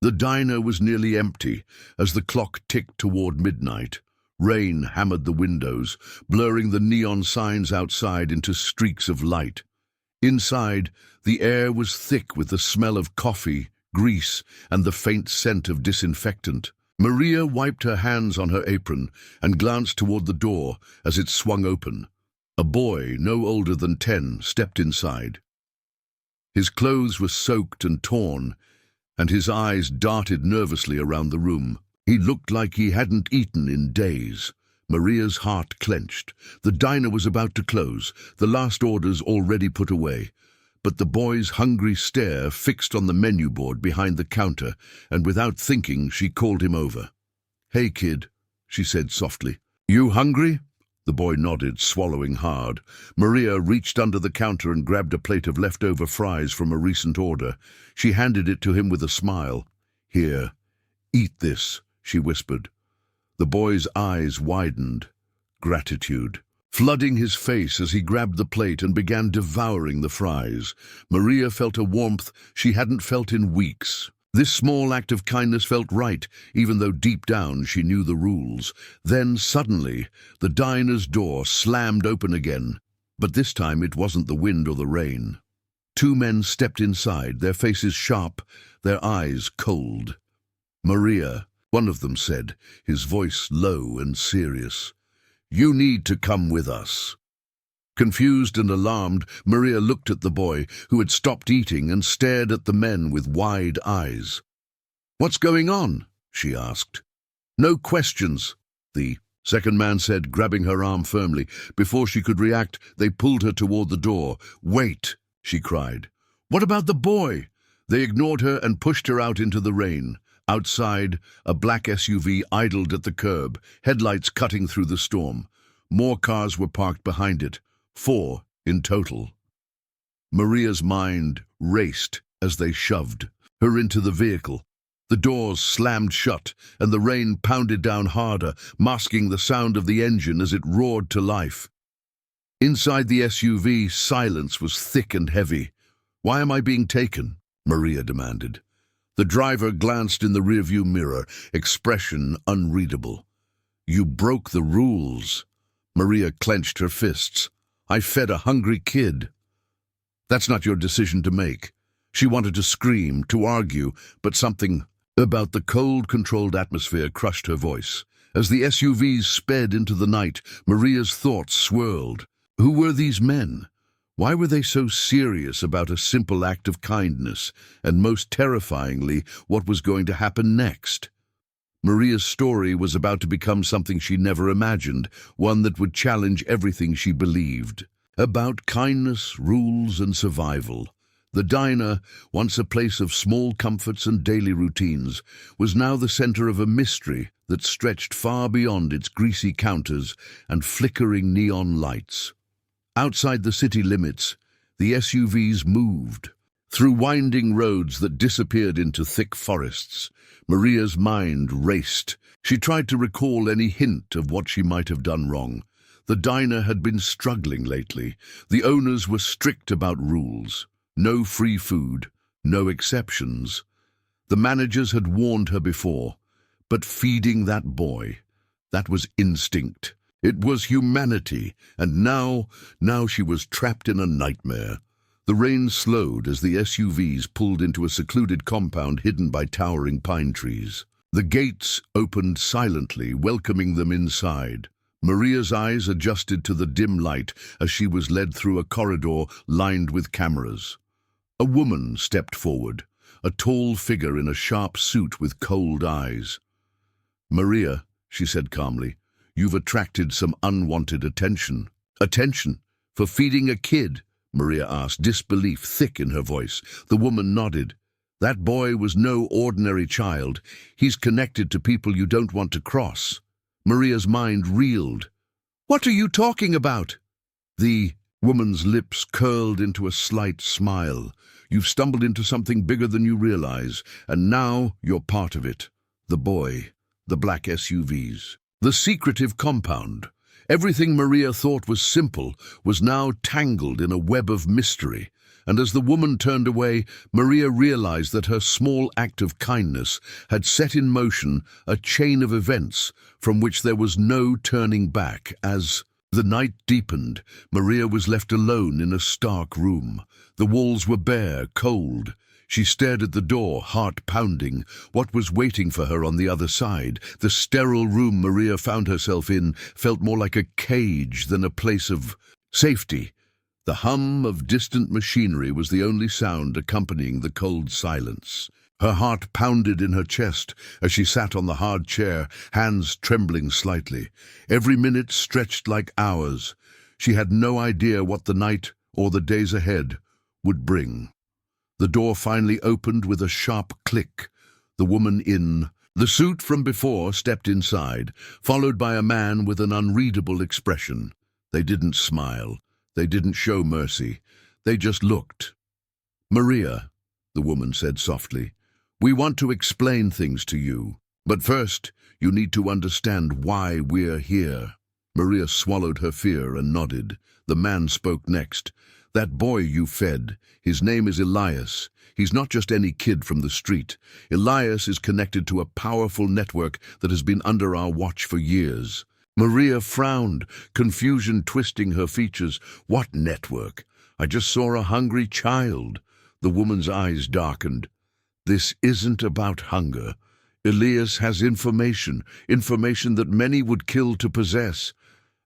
The diner was nearly empty as the clock ticked toward midnight. Rain hammered the windows, blurring the neon signs outside into streaks of light. Inside, the air was thick with the smell of coffee, grease, and the faint scent of disinfectant. Maria wiped her hands on her apron and glanced toward the door as it swung open. A boy, no older than 10, stepped inside. His clothes were soaked and torn, and his eyes darted nervously around the room. He looked like he hadn't eaten in days. Maria's heart clenched. The diner was about to close, the last orders already put away. But the boy's hungry stare fixed on the menu board behind the counter, and without thinking, she called him over. "Hey, kid," she said softly. "You hungry?" The boy nodded, swallowing hard. Maria reached under the counter and grabbed a plate of leftover fries from a recent order. She handed it to him with a smile. "Here, eat this," she whispered. The boy's eyes widened. Gratitude flooding his face as he grabbed the plate and began devouring the fries. Maria felt a warmth she hadn't felt in weeks. This small act of kindness felt right, even though deep down she knew the rules. Then, suddenly, the diner's door slammed open again. But this time it wasn't the wind or the rain. 2 men stepped inside, their faces sharp, their eyes cold. "Maria," one of them said, his voice low and serious. "You need to come with us." Confused and alarmed, Maria looked at the boy, who had stopped eating, and stared at the men with wide eyes. "What's going on?" she asked. "No questions," the second man said, grabbing her arm firmly. Before she could react, they pulled her toward the door. "Wait," she cried. "What about the boy?" They ignored her and pushed her out into the rain. Outside, a black SUV idled at the curb, headlights cutting through the storm. More cars were parked behind it. 4 in total. Maria's mind raced as they shoved her into the vehicle. The doors slammed shut, and the rain pounded down harder, masking the sound of the engine as it roared to life. Inside the SUV, silence was thick and heavy. "Why am I being taken?" Maria demanded. The driver glanced in the rearview mirror, expression unreadable. "You broke the rules." Maria clenched her fists. "I fed a hungry kid." "That's not your decision to make." She wanted to scream, to argue, but something about the cold, controlled atmosphere crushed her voice. As the SUVs sped into the night, Maria's thoughts swirled. Who were these men? Why were they so serious about a simple act of kindness? And most terrifyingly, what was going to happen next? Maria's story was about to become something she never imagined, one that would challenge everything she believed. About kindness, rules, and survival. The diner, once a place of small comforts and daily routines, was now the center of a mystery that stretched far beyond its greasy counters and flickering neon lights. Outside the city limits, the SUVs moved. Through winding roads that disappeared into thick forests, Maria's mind raced. She tried to recall any hint of what she might have done wrong. The diner had been struggling lately. The owners were strict about rules. No free food, no exceptions. The managers had warned her before. But feeding that boy, that was instinct. It was humanity, and now she was trapped in a nightmare. The rain slowed as the SUVs pulled into a secluded compound hidden by towering pine trees. The gates opened silently, welcoming them inside. Maria's eyes adjusted to the dim light as she was led through a corridor lined with cameras. A woman stepped forward, a tall figure in a sharp suit with cold eyes. "Maria," she said calmly, "you've attracted some unwanted attention." "Attention? For feeding a kid?" Maria asked, disbelief thick in her voice. The woman nodded. "That boy was no ordinary child. He's connected to people you don't want to cross." Maria's mind reeled. "What are you talking about?" The woman's lips curled into a slight smile. "You've stumbled into something bigger than you realize, and now you're part of it. The boy, the black SUVs, the secretive compound. Everything Maria thought was simple was now tangled in a web of mystery, And as the woman turned away, Maria realized that her small act of kindness had set in motion a chain of events from which there was no turning back. As the night deepened, Maria was left alone in a stark room. The walls were bare, cold. She stared at the door, heart pounding. What was waiting for her on the other side? The sterile room Maria found herself in felt more like a cage than a place of safety. The hum of distant machinery was the only sound accompanying the cold silence. Her heart pounded in her chest as she sat on the hard chair, hands trembling slightly. Every minute stretched like hours. She had no idea what the night or the days ahead would bring. The door finally opened with a sharp click. The woman in the suit from before stepped inside, followed by a man with an unreadable expression. They didn't smile. They didn't show mercy. They just looked. "Maria," the woman said softly, "we want to explain things to you. But first, you need to understand why we're here." Maria swallowed her fear and nodded. The man spoke next. "That boy you fed, his name is Elias. He's not just any kid from the street. Elias is connected to a powerful network that has been under our watch for years." Maria frowned, confusion twisting her features. "What network? I just saw a hungry child." The woman's eyes darkened. "This isn't about hunger. Elias has information that many would kill to possess.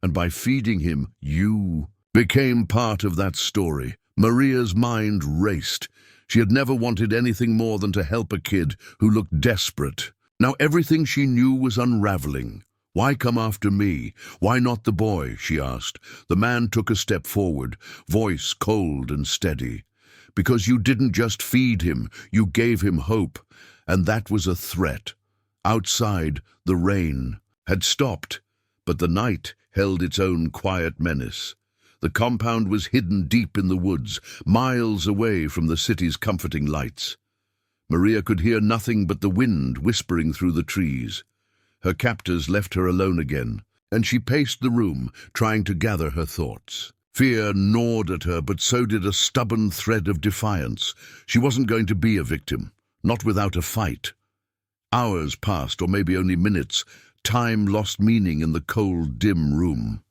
And by feeding him, you became part of that story." Maria's mind raced. She had never wanted anything more than to help a kid who looked desperate. Now everything she knew was unraveling. "Why come after me? Why not the boy?" she asked. The man took a step forward, voice cold and steady. "Because you didn't just feed him, you gave him hope, and that was a threat." Outside, the rain had stopped, but the night held its own quiet menace. The compound was hidden deep in the woods, miles away from the city's comforting lights. Maria could hear nothing but the wind whispering through the trees. Her captors left her alone again, and she paced the room, trying to gather her thoughts. Fear gnawed at her, but so did a stubborn thread of defiance. She wasn't going to be a victim, not without a fight. Hours passed, or maybe only minutes. Time lost meaning in the cold, dim room.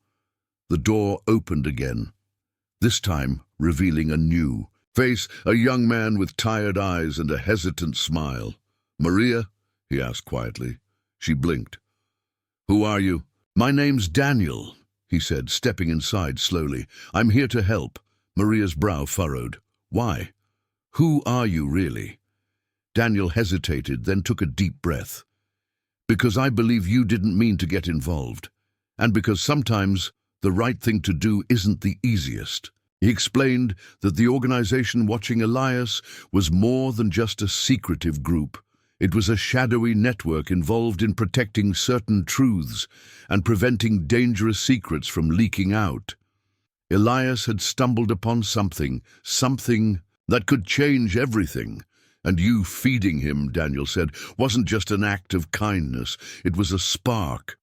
The door opened again, this time revealing a new face, a young man with tired eyes and a hesitant smile. "Maria?" he asked quietly. She blinked. "Who are you?" "My name's Daniel," he said, stepping inside slowly. "I'm here to help." Maria's brow furrowed. "Why? Who are you, really?" Daniel hesitated, then took a deep breath. "Because I believe you didn't mean to get involved, and because sometimes the right thing to do isn't the easiest." He explained that the organization watching Elias was more than just a secretive group. It was a shadowy network involved in protecting certain truths and preventing dangerous secrets from leaking out. Elias had stumbled upon something that could change everything. "And you feeding him," Daniel said, "wasn't just an act of kindness. It was a spark."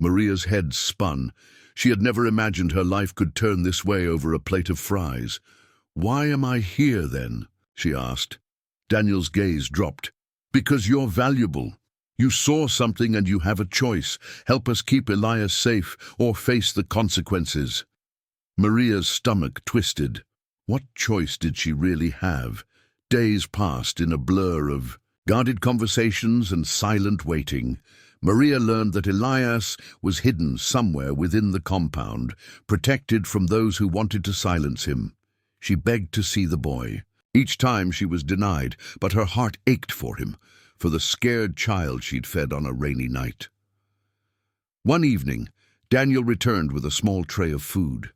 Maria's head spun. She had never imagined her life could turn this way over a plate of fries. "Why am I here, then?" she asked. Daniel's gaze dropped. "Because you're valuable. You saw something and you have a choice. Help us keep Elias safe or face the consequences." Maria's stomach twisted. What choice did she really have? Days passed in a blur of guarded conversations and silent waiting. Maria learned that Elias was hidden somewhere within the compound, protected from those who wanted to silence him. She begged to see the boy. Each time she was denied, but her heart ached for him, for the scared child she'd fed on a rainy night. One evening, Daniel returned with a small tray of food.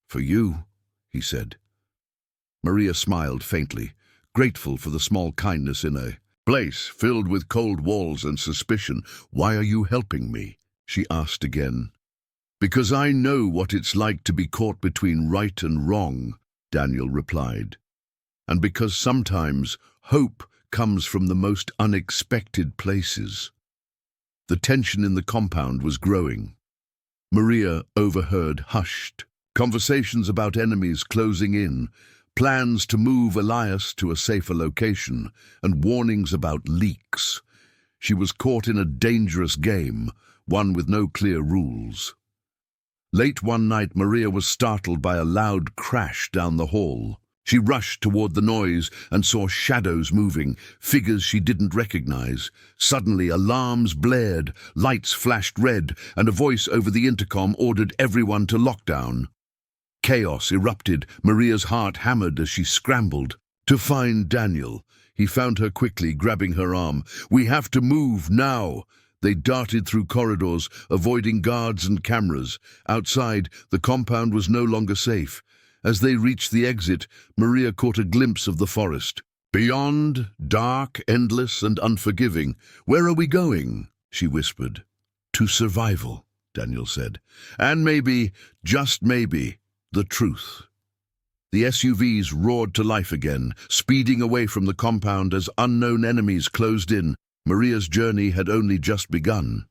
"For you," he said. Maria smiled faintly, grateful for the small kindness in a place filled with cold walls and suspicion. "Why are you helping me?" she asked again. "Because I know what it's like to be caught between right and wrong," Daniel replied. "And because sometimes hope comes from the most unexpected places." The tension in the compound was growing. Maria overheard hushed conversations about enemies closing in, plans to move Elias to a safer location, and warnings about leaks. She was caught in a dangerous game, one with no clear rules. Late one night, Maria was startled by a loud crash down the hall. She rushed toward the noise and saw shadows moving, figures she didn't recognize. Suddenly, alarms blared, lights flashed red, and a voice over the intercom ordered everyone to lockdown. Chaos erupted. Maria's heart hammered as she scrambled to find Daniel. He found her quickly, grabbing her arm. "We have to move now." They darted through corridors, avoiding guards and cameras. Outside, the compound was no longer safe. As they reached the exit, Maria caught a glimpse of the forest. Beyond, dark, endless, and unforgiving. "Where are we going?" she whispered. "To survival," Daniel said. "And maybe, just maybe, the truth." The SUVs roared to life again, speeding away from the compound as unknown enemies closed in. Maria's journey had only just begun.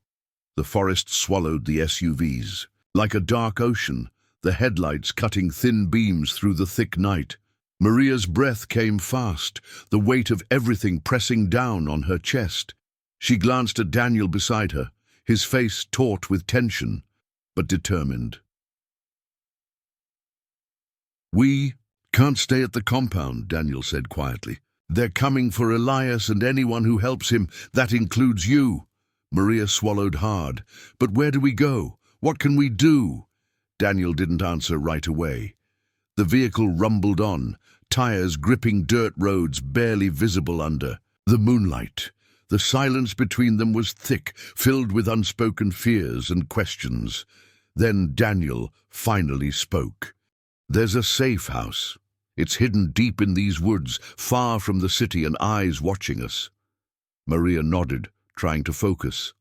The forest swallowed the SUVs. Like a dark ocean, the headlights cutting thin beams through the thick night. Maria's breath came fast, the weight of everything pressing down on her chest. She glanced at Daniel beside her, his face taut with tension, but determined. "We can't stay at the compound," Daniel said quietly. "They're coming for Elias and anyone who helps him. That includes you." Maria swallowed hard. "But where do we go? What can we do?" Daniel didn't answer right away. The vehicle rumbled on, tires gripping dirt roads barely visible under the moonlight. The silence between them was thick, filled with unspoken fears and questions. Then Daniel finally spoke. "There's a safe house. It's hidden deep in these woods, far from the city and eyes watching us." Maria nodded, trying to focus.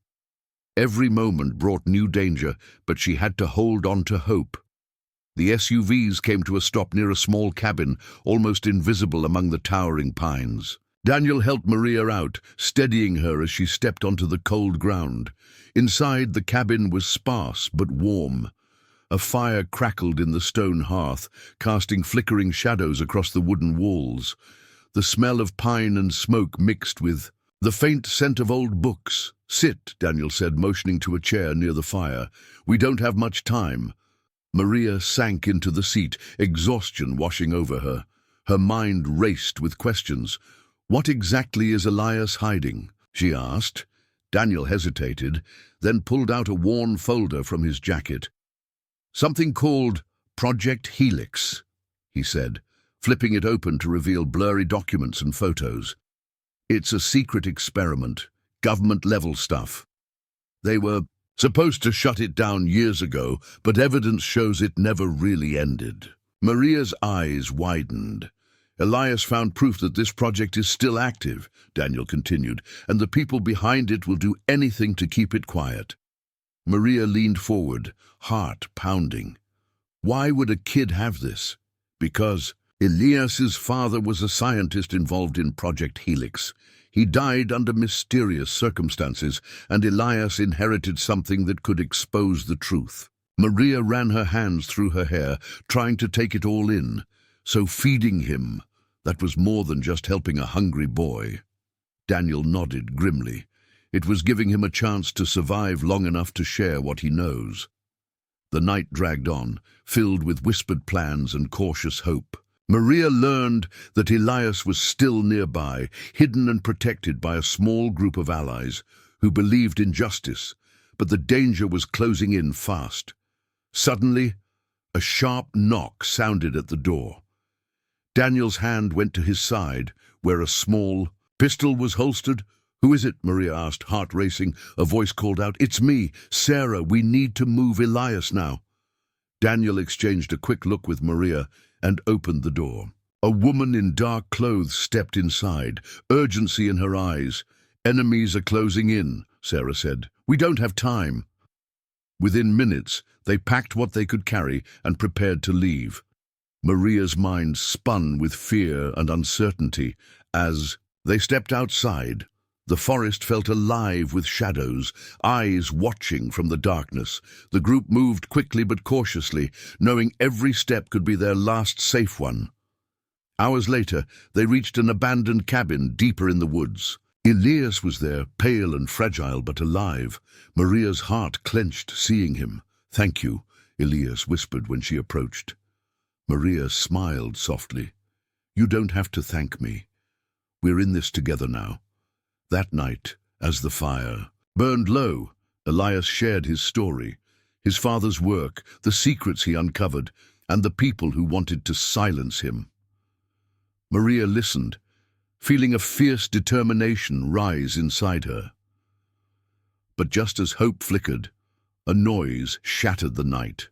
Every moment brought new danger, but she had to hold on to hope. The SUVs came to a stop near a small cabin, almost invisible among the towering pines. Daniel helped Maria out, steadying her as she stepped onto the cold ground. Inside, the cabin was sparse but warm. A fire crackled in the stone hearth, casting flickering shadows across the wooden walls. The smell of pine and smoke mixed with the faint scent of old books. "Sit," Daniel said, motioning to a chair near the fire. "We don't have much time." Maria sank into the seat, exhaustion washing over her. Her mind raced with questions. "What exactly is Elias hiding?" she asked. Daniel hesitated, then pulled out a worn folder from his jacket. "Something called Project Helix," he said, flipping it open to reveal blurry documents and photos. "It's a secret experiment, government-level stuff. They were supposed to shut it down years ago, but evidence shows it never really ended." Maria's eyes widened. "Elias found proof that this project is still active," Daniel continued, "and the people behind it will do anything to keep it quiet." Maria leaned forward, heart pounding. Why would a kid have this? Because Elias's father was a scientist involved in Project Helix. He died under mysterious circumstances, and Elias inherited something that could expose the truth. Maria ran her hands through her hair, trying to take it all in. So feeding him, that was more than just helping a hungry boy. Daniel nodded grimly. It was giving him a chance to survive long enough to share what he knows. The night dragged on, filled with whispered plans and cautious hope. Maria learned that Elias was still nearby, hidden and protected by a small group of allies who believed in justice, but the danger was closing in fast. Suddenly, a sharp knock sounded at the door. Daniel's hand went to his side, where a small pistol was holstered. "Who is it?" Maria asked, heart racing. A voice called out, "It's me, Sarah. We need to move Elias now." Daniel exchanged a quick look with Maria and opened the door. A woman in dark clothes stepped inside, urgency in her eyes. "Enemies are closing in," Sarah said. "We don't have time." Within minutes, they packed what they could carry and prepared to leave. Maria's mind spun with fear and uncertainty as they stepped outside. The forest felt alive with shadows, eyes watching from the darkness. The group moved quickly but cautiously, knowing every step could be their last safe one. Hours later, they reached an abandoned cabin deeper in the woods. Elias was there, pale and fragile but alive. Maria's heart clenched seeing him. "Thank you," Elias whispered when she approached. Maria smiled softly. "You don't have to thank me. We're in this together now." That night, as the fire burned low, Elias shared his story, his father's work, the secrets he uncovered, and the people who wanted to silence him. Maria listened, feeling a fierce determination rise inside her. But just as hope flickered, a noise shattered the night.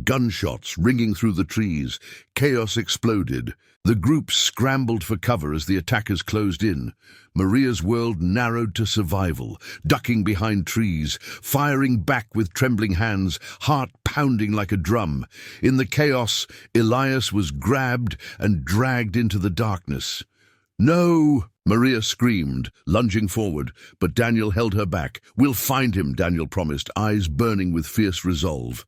Gunshots ringing through the trees, chaos exploded. The group scrambled for cover as the attackers closed in. Maria's world narrowed to survival, ducking behind trees, firing back with trembling hands, heart pounding like a drum. In the chaos, Elias was grabbed and dragged into the darkness. "No!" Maria screamed, lunging forward, but Daniel held her back. "We'll find him," Daniel promised, eyes burning with fierce resolve.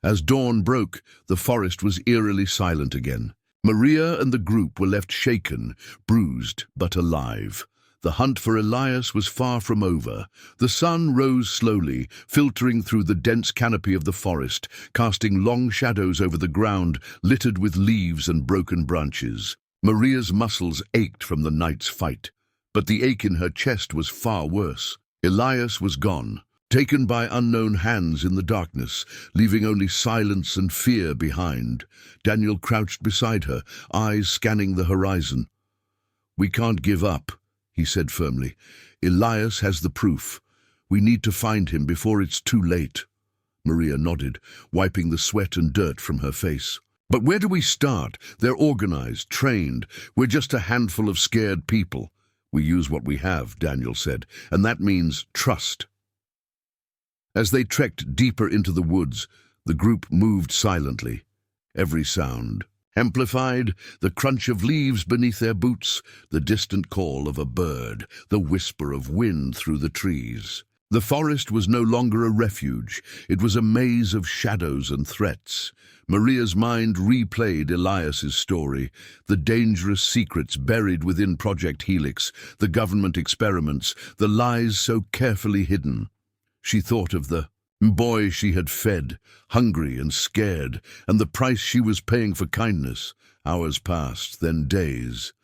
As dawn broke, the forest was eerily silent again. Maria and the group were left shaken, bruised, but alive. The hunt for Elias was far from over. The sun rose slowly, filtering through the dense canopy of the forest, casting long shadows over the ground, littered with leaves and broken branches. Maria's muscles ached from the night's fight, but the ache in her chest was far worse. Elias was gone, taken by unknown hands in the darkness, leaving only silence and fear behind. Daniel crouched beside her, eyes scanning the horizon. "We can't give up," he said firmly. "Elias has the proof. We need to find him before it's too late." Maria nodded, wiping the sweat and dirt from her face. "But where do we start? They're organized, trained. We're just a handful of scared people." "We use what we have," Daniel said, "and that means trust." As they trekked deeper into the woods, the group moved silently. Every sound amplified: the crunch of leaves beneath their boots, the distant call of a bird, the whisper of wind through the trees. The forest was no longer a refuge. It was a maze of shadows and threats. Maria's mind replayed Elias's story, the dangerous secrets buried within Project Helix, the government experiments, the lies so carefully hidden. She thought of the boy she had fed, hungry and scared, and the price she was paying for kindness. Hours passed, then days.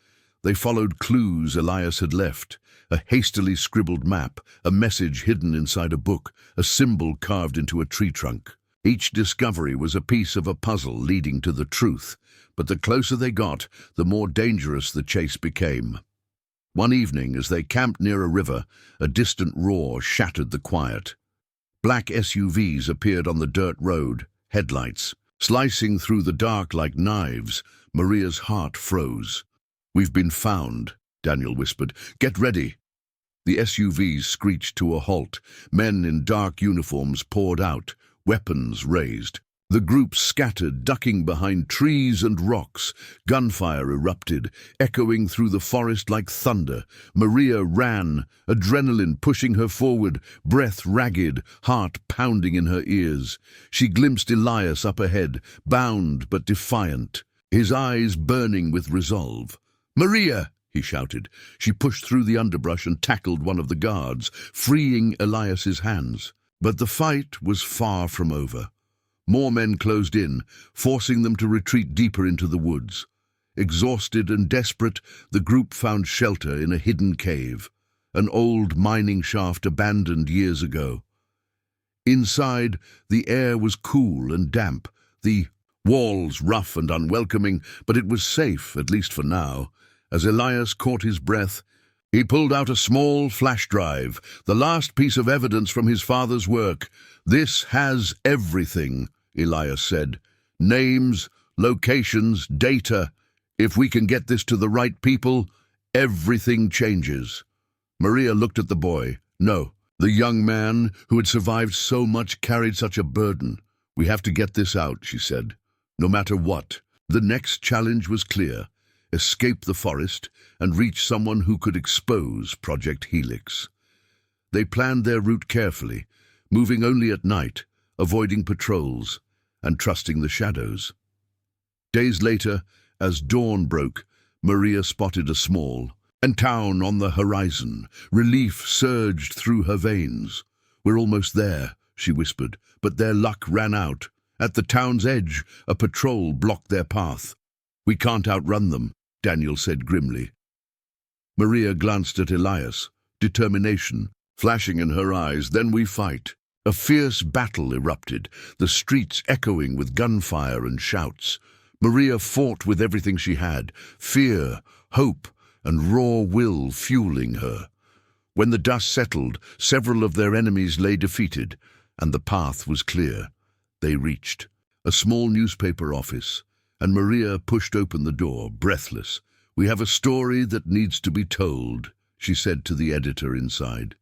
They followed clues Elias had left: a hastily scribbled map, a message hidden inside a book, a symbol carved into a tree trunk. Each discovery was a piece of a puzzle leading to the truth, but the closer they got, the more dangerous the chase became. One evening, as they camped near a river, a distant roar shattered the quiet. Black SUVs appeared on the dirt road, headlights slicing through the dark like knives. Maria's heart froze. "We've been found," Daniel whispered. "Get ready." The SUVs screeched to a halt. Men in dark uniforms poured out, weapons raised. The group scattered, ducking behind trees and rocks. Gunfire erupted, echoing through the forest like thunder. Maria ran, adrenaline pushing her forward, breath ragged, heart pounding in her ears. She glimpsed Elias up ahead, bound but defiant, his eyes burning with resolve. "Maria!" he shouted. She pushed through the underbrush and tackled one of the guards, freeing Elias's hands. But the fight was far from over. More men closed in, forcing them to retreat deeper into the woods. Exhausted and desperate, the group found shelter in a hidden cave, an old mining shaft abandoned years ago. Inside, the air was cool and damp, the walls rough and unwelcoming, but it was safe, at least for now. As Elias caught his breath, he pulled out a small flash drive, the last piece of evidence from his father's work. "This has everything," Elias said. "Names, locations, data. If we can get this to the right people, everything changes." Maria looked at the boy. No, the young man who had survived so much carried such a burden. "We have to get this out," she said, "no matter what." The next challenge was clear: escape the forest and reach someone who could expose Project Helix. They planned their route carefully, moving only at night, avoiding patrols, and trusting the shadows. Days later, as dawn broke, Maria spotted a small and town on the horizon. Relief surged through her veins. "We're almost there," she whispered, but their luck ran out. At the town's edge, a patrol blocked their path. "We can't outrun them," Daniel said grimly. Maria glanced at Elias, determination flashing in her eyes. "Then we fight." A fierce battle erupted, the streets echoing with gunfire and shouts. Maria fought with everything she had, fear, hope, and raw will fueling her. When the dust settled, several of their enemies lay defeated, and the path was clear. They reached a small newspaper office, and Maria pushed open the door, breathless. "We have a story that needs to be told," she said to the editor inside.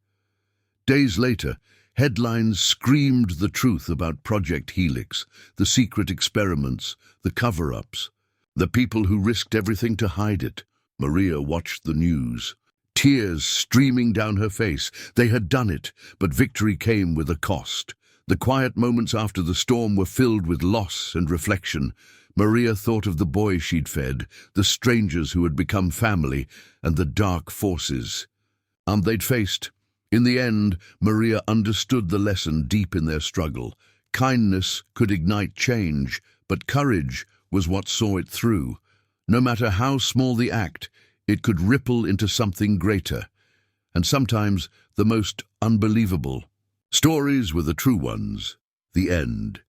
Days later, headlines screamed the truth about Project Helix, the secret experiments, the cover-ups, the people who risked everything to hide it. Maria watched the news, tears streaming down her face. They had done it, but victory came with a cost. The quiet moments after the storm were filled with loss and reflection. Maria thought of the boy she'd fed, the strangers who had become family, and the dark forces they'd faced. In the end, Maria understood the lesson deep in their struggle. Kindness could ignite change, but courage was what saw it through. No matter how small the act, it could ripple into something greater. And sometimes the most unbelievable stories were the true ones. The end.